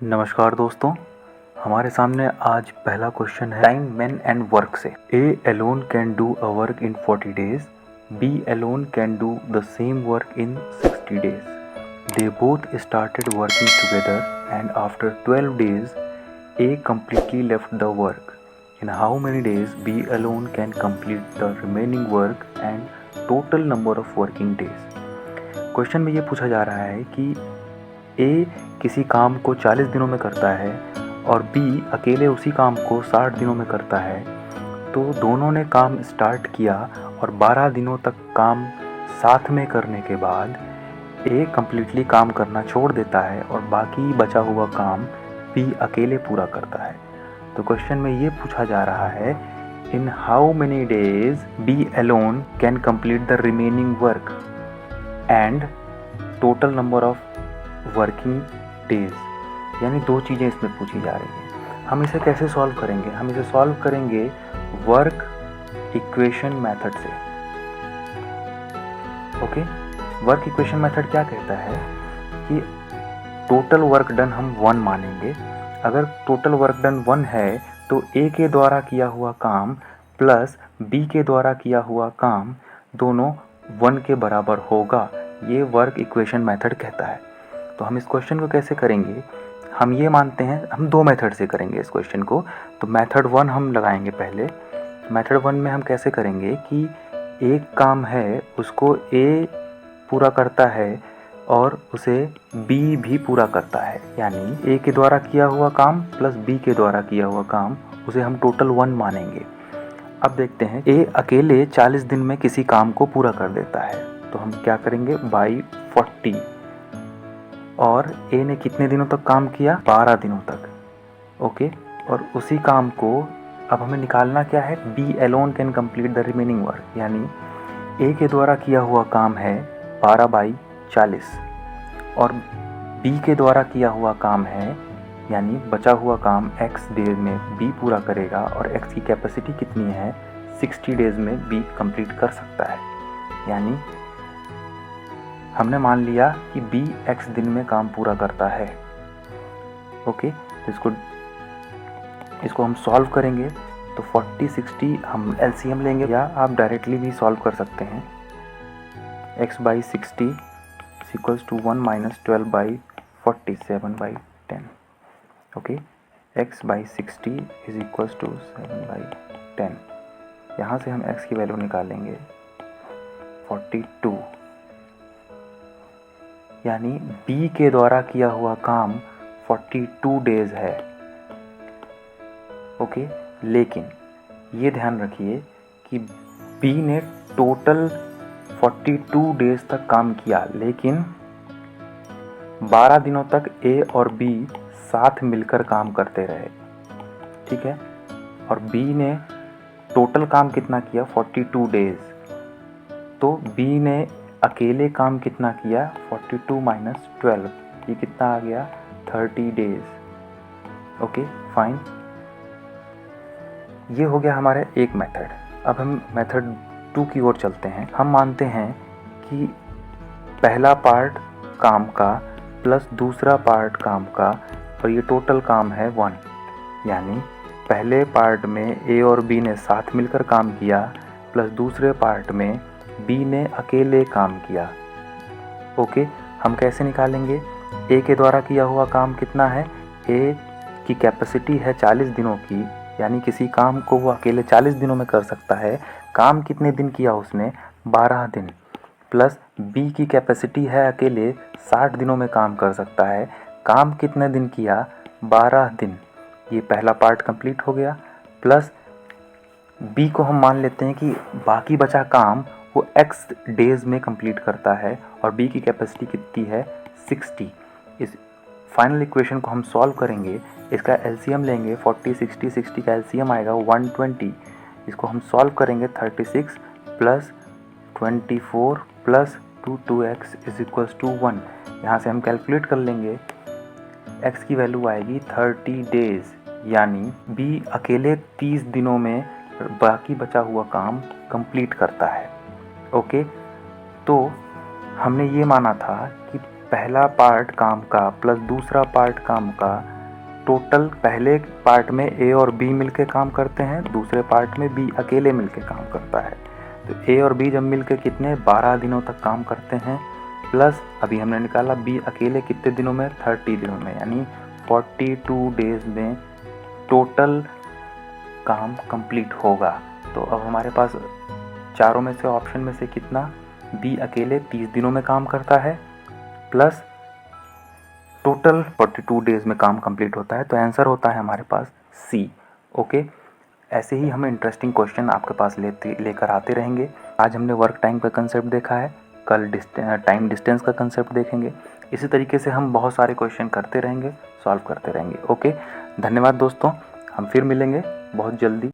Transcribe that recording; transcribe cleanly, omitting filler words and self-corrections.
नमस्कार दोस्तों, हमारे सामने आज पहला क्वेश्चन है टाइम मैन एंड वर्क से। A alone can do a work in 40 days, B alone can do the same work in 60 days. They both started working together and after 12 days A completely left the work. In how many days B alone can complete the remaining work and total number of working days? Question में ये पूछा जा रहा है कि ए किसी काम को 40 दिनों में करता है और बी अकेले उसी काम को 60 दिनों में करता है। तो दोनों ने काम स्टार्ट किया और 12 दिनों तक काम साथ में करने के बाद ए कम्प्लीटली काम करना छोड़ देता है और बाकी बचा हुआ काम बी अकेले पूरा करता है। तो क्वेश्चन में ये पूछा जा रहा है, in how many days B alone can complete the remaining work and total number of working days. यानी दो चीज़ें इसमें पूछी जा रही हैं। हम इसे कैसे सॉल्व करेंगे? हम इसे सॉल्व करेंगे वर्क इक्वेशन मेथड से। ओके, वर्क इक्वेशन मेथड क्या कहता है कि टोटल वर्क डन हम 1 मानेंगे। अगर टोटल वर्क डन 1 है तो ए के द्वारा किया हुआ काम प्लस बी के द्वारा किया हुआ काम दोनों 1 के बराबर होगा। ये वर्क इक्वेशन मेथड कहता है। तो हम इस क्वेश्चन को कैसे करेंगे? हम ये मानते हैं, हम दो मेथड से करेंगे इस क्वेश्चन को। तो मेथड 1 हम लगाएंगे पहले। मेथड 1 में हम कैसे करेंगे कि एक काम है उसको ए पूरा करता है और उसे बी भी पूरा करता है। यानी ए के द्वारा किया हुआ काम प्लस बी के द्वारा किया हुआ काम, उसे हम टोटल 1 मानेंगे। अब देखते हैं, ए अकेले 40 दिन में किसी काम को पूरा कर देता है। तो हम क्या करेंगे, बाई 40। और ए ने कितने दिनों तक काम किया? 12 दिनों तक। ओके, और उसी काम को अब हमें निकालना क्या है? B alone can complete the remaining work. यानी ए के द्वारा किया हुआ काम है 12/40 और बी के द्वारा किया हुआ काम है, यानी बचा हुआ काम x डेज में बी पूरा करेगा और x की कैपेसिटी कितनी है? 60 डेज में बी कंप्लीट कर सकता है। यानी हमने मान लिया कि बी x दिन में काम पूरा करता है। ओके, इसको हम सॉल्व करेंगे। तो 40/60 हम एलसीएम लेंगे या आप डायरेक्टली भी सॉल्व कर सकते हैं। x/60 equals to 1 - 12/40, 7/10। Okay, x/60 is equals to 7/10। यहाँ से हम x की वैल्यू निकालेंगे 42। यानी बी के द्वारा किया हुआ काम 42 डेज है। ओके, लेकिन ये ध्यान रखिए कि बी ने टोटल 42 डेज तक काम किया, लेकिन 12 दिनों तक ए और बी साथ मिलकर काम करते रहे। ठीक है, और बी ने टोटल काम कितना किया? 42 डेज। तो बी ने अकेले काम कितना किया? 42 - 12, ये कितना आ गया? 30 डेज। Okay, fine. ये हो गया हमारे एक मेथड। अब हम मेथड 2 की ओर चलते हैं। हम मानते हैं कि पहला पार्ट काम का प्लस दूसरा पार्ट काम का और ये टोटल काम है 1। यानी पहले पार्ट में ए और बी ने साथ मिलकर काम किया प्लस दूसरे पार्ट में बी ने अकेले काम किया। ओके, हम कैसे निकालेंगे? ए के द्वारा किया हुआ काम कितना है? ए की कैपेसिटी है 40 दिनों की, यानी किसी काम को वो अकेले 40 दिनों में कर सकता है। काम कितने दिन किया उसने? 12 दिन। प्लस बी की कैपेसिटी है अकेले 60 दिनों में काम कर सकता है। काम कितने दिन किया? 12 दिन। ये पहला पार्ट कंप्लीट हो गया। प्लस बी को हम मान लेते हैं कि बाकी बचा काम वो x डेज में कंप्लीट करता है और बी की कैपेसिटी कितनी है? 60। इस फाइनल इक्वेशन को हम सॉल्व करेंगे। इसका एलसीएम लेंगे 40, 60, 60 का एलसीएम आएगा 120। इसको हम सॉल्व करेंगे 36 + 24 + 2x इज इक्वल्स टू 1। यहाँ से हम कैलकुलेट कर लेंगे, x की वैल्यू आएगी 30 डेज। यानी बी अकेले 30 दिनों में बाकी बचा हुआ काम कंप्लीट करता है। ओके, तो हमने ये माना था कि पहला पार्ट काम का प्लस दूसरा पार्ट काम का टोटल, पहले पार्ट में ए और बी मिलके काम करते हैं, दूसरे पार्ट में बी अकेले मिलके काम करता है। तो ए और बी जब मिलके कितने 12 दिनों तक काम करते हैं, प्लस अभी हमने निकाला बी अकेले कितने दिनों में 30 दिनों में, यानी 42 डेज में टोटल काम कंप्लीट होगा। तो अब हमारे पास चारों में से ऑप्शन में से कितना, बी अकेले 30 दिनों में काम करता है प्लस टोटल 42 डेज में काम कंप्लीट होता है। तो आंसर होता है हमारे पास सी। ओके, ऐसे ही हम इंटरेस्टिंग क्वेश्चन आपके पास लेकर आते रहेंगे। आज हमने वर्क टाइम का कंसेप्ट देखा है, कल टाइम डिस्टेंस का कंसेप्ट देखेंगे। इसी तरीके से हम बहुत सारे क्वेश्चन करते रहेंगे, सॉल्व करते रहेंगे। ओके, धन्यवाद दोस्तों, हम फिर मिलेंगे बहुत जल्दी।